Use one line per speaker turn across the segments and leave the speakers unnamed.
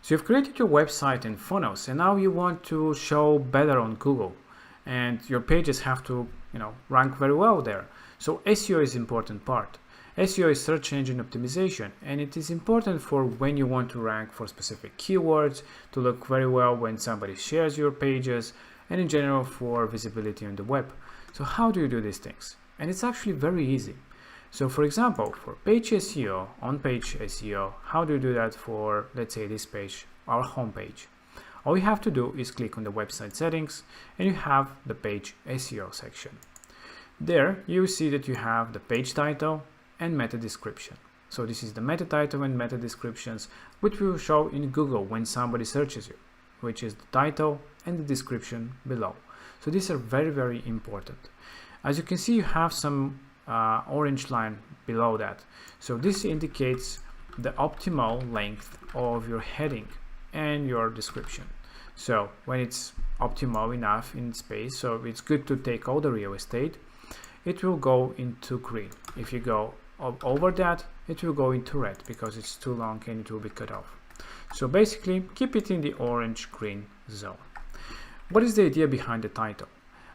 So you've created your website and funnels, and now you want to show better on Google, and your pages have to, rank very well there. So SEO is important part. SEO is search engine optimization, and it is important for when you want to rank for specific keywords, to look very well when somebody shares your pages, and in general for visibility on the web. So how do you do these things? And it's actually very easy. So for example, for page SEO, on-page SEO, how do you do that for, let's say, this page, our home page? All you have to do is click on the website settings, and you have the page SEO section. There you see that you have the page title and meta description. So this is the meta title and meta descriptions, which will show in Google when somebody searches you, which is the title and the description below. So these are very, very important. As you can see, you have some orange line below that. So this indicates the optimal length of your heading and your description. So when it's optimal enough in space, so it's good to take all the real estate, it will go into green. If you go over that, it will go into red because it's too long and it will be cut off. So basically keep it in the orange green zone. What is the idea behind the title?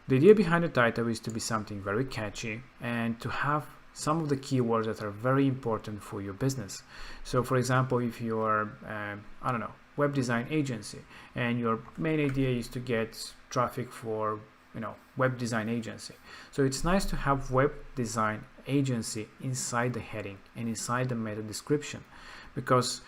The idea behind the title is to be something very catchy and to have some of the keywords that are very important for your business. So for example, if you are, web design agency, and your main idea is to get traffic for, web design agency. So it's nice to have web design agency inside the heading and inside the meta description, because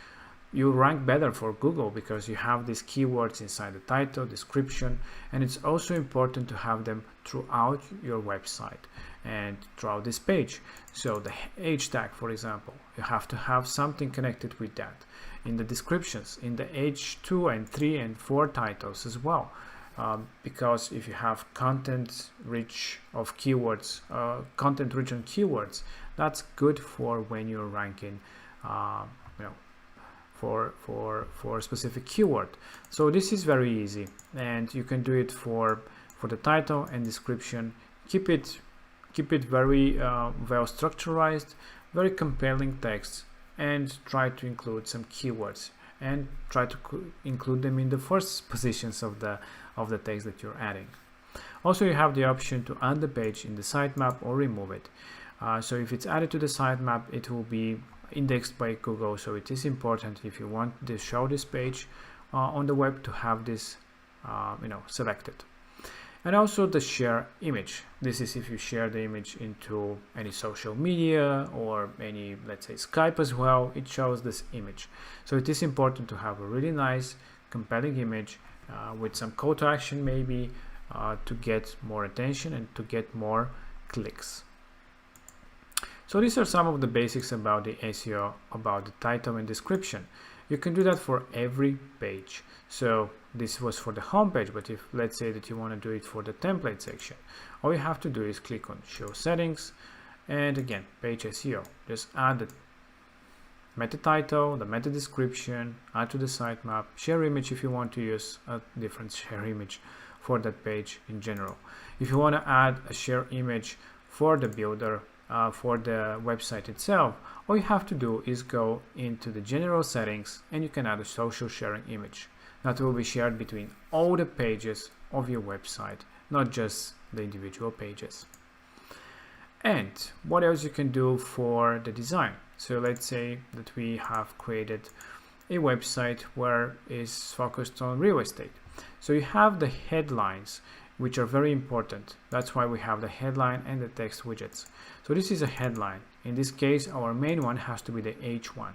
you rank better for Google because you have these keywords inside the title, description, and it's also important to have them throughout your website and throughout this page. So the H tag, for example, you have to have something connected with that in the descriptions, in the H2 and 3 and 4 titles as well. Because if you have content rich of keywords, content rich on keywords, that's good for when you're ranking, for a specific keyword. So this is very easy, and you can do it for the title and description. Keep it very well structured, very compelling text, and try to include some keywords and try to include them in the first positions of the text that you're adding. Also, you have the option to add the page in the sitemap or remove it. So if it's added to the sitemap, it will be indexed by Google. So it is important, if you want to show this page on the web, to have this selected. And also the share image. This is if you share the image into any social media or any, let's say, Skype as well, it shows this image. So it is important to have a really nice compelling image with some call to action maybe, to get more attention and to get more clicks. So these are some of the basics about the SEO, about the title and description. You can do that for every page. So this was for the home page, but if let's say that you want to do it for the template section, all you have to do is click on show settings, and again, page SEO. Just add the meta title, the meta description, add to the sitemap, share image if you want to use a different share image for that page in general. If you want to add a share image for the builder, for the website itself, all you have to do is go into the general settings and you can add a social sharing image that will be shared between all the pages of your website, not just the individual pages. And what else you can do for the design? So let's say that we have created a website where is focused on real estate. So you have the headlines, which are very important. That's why we have the headline and the text widgets. So this is a headline. In this case, our main one has to be the H1.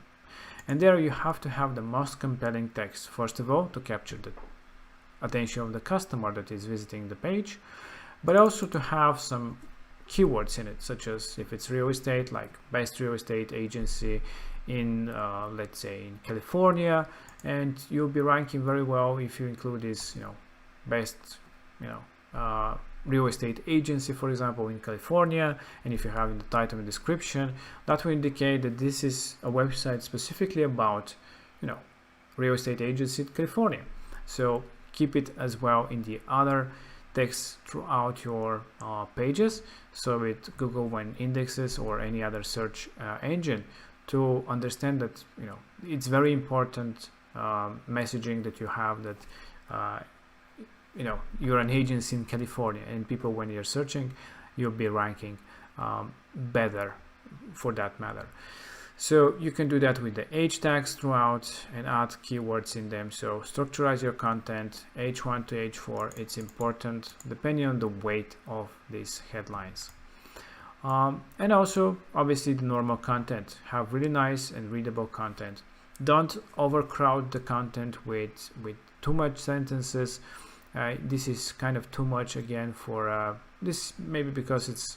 And there you have to have the most compelling text, first of all, to capture the attention of the customer that is visiting the page, but also to have some keywords in it, such as if it's real estate, like best real estate agency in, let's say, in California, and you'll be ranking very well if you include this, best, real estate agency, for example, in California, and if you have in the title and description, that will indicate that this is a website specifically about, real estate agency in California. So keep it as well in the other text throughout your pages, so it Google, when indexes or any other search engine, to understand that it's very important messaging that you have, that you're an agency in California, and people, when you're searching, you'll be ranking better for that matter. So you can do that with the H tags throughout and add keywords in them. So structurize your content, H1 to H4. It's important depending on the weight of these headlines. And also, obviously, the normal content. Have really nice and readable content. Don't overcrowd the content with too much sentences. This is kind of too much again for this, maybe because it's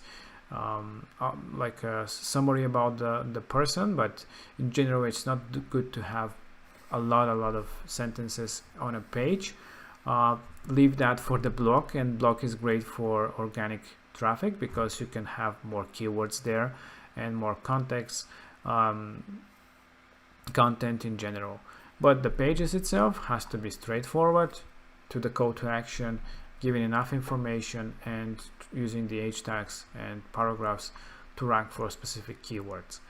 like a summary about the person, but in general it's not good to have a lot of sentences on a page. Leave that for the blog, and blog is great for organic traffic because you can have more keywords there and more context, content in general. But the pages itself has to be straightforward, to the call to action, giving enough information, and using the H tags and paragraphs to rank for specific keywords.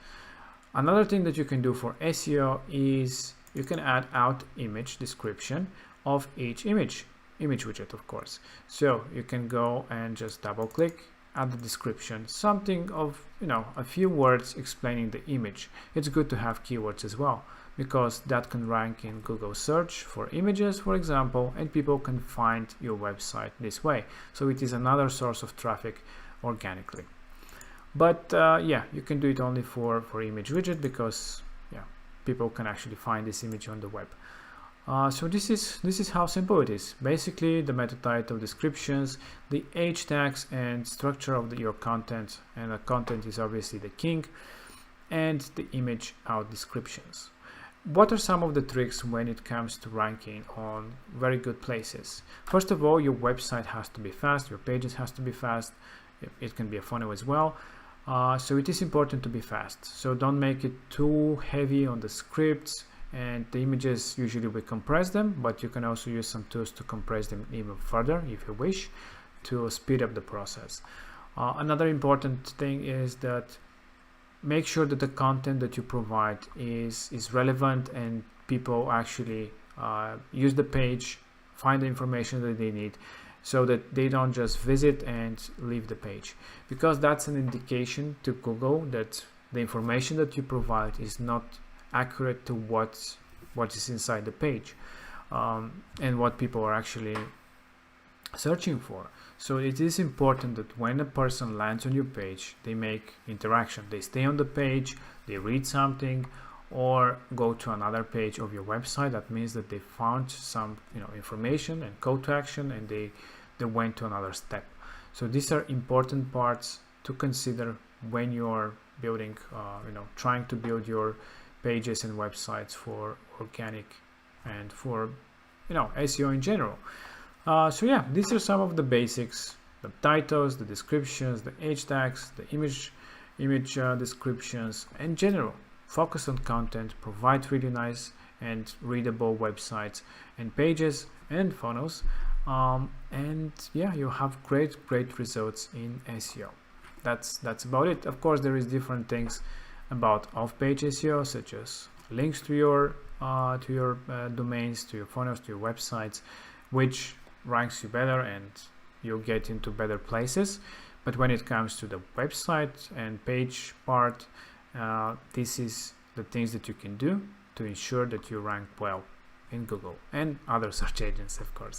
Another thing that you can do for SEO is you can add out image description of each image widget, of course. So you can go and just double click, add the description, something of a few words explaining the image. It's good to have keywords as well, because that can rank in Google search for images, for example, and people can find your website this way. So it is another source of traffic organically. But yeah, you can do it only for image widget, because people can actually find this image on the web. So this is how simple it is. Basically, the meta title, descriptions, the H tags, and structure of your content, and the content is obviously the king, and the image out descriptions. What are some of the tricks when it comes to ranking on very good places? First of all, your website has to be fast, your pages has to be fast. It can be a funnel as well. So it is important to be fast. So don't make it too heavy on the scripts, and the images, usually we compress them, but you can also use some tools to compress them even further if you wish, to speed up the process. Another important thing is that make sure that the content that you provide is relevant, and people actually use the page, find the information that they need, so that they don't just visit and leave the page, because that's an indication to Google that the information that you provide is not accurate to what is inside the page, and what people are actually searching for. So it is important that when a person lands on your page, they make interaction. They stay on the page, they read something, or go to another page of your website. That means that they found some information and call to action, and they went to another step. So these are important parts to consider when you're building, trying to build your pages and websites for organic and for SEO in general. So yeah, these are some of the basics: the titles, the descriptions, the H tags, the image descriptions. In general, focus on content, provide really nice and readable websites and pages and funnels, and yeah, you have great results in SEO. That's about it. Of course, there is different things about off-page SEO, such as links to your domains, to your funnels, to your websites, which ranks you better and you'll get into better places. But when it comes to the website and page part, this is the things that you can do to ensure that you rank well in Google and other search engines, of course.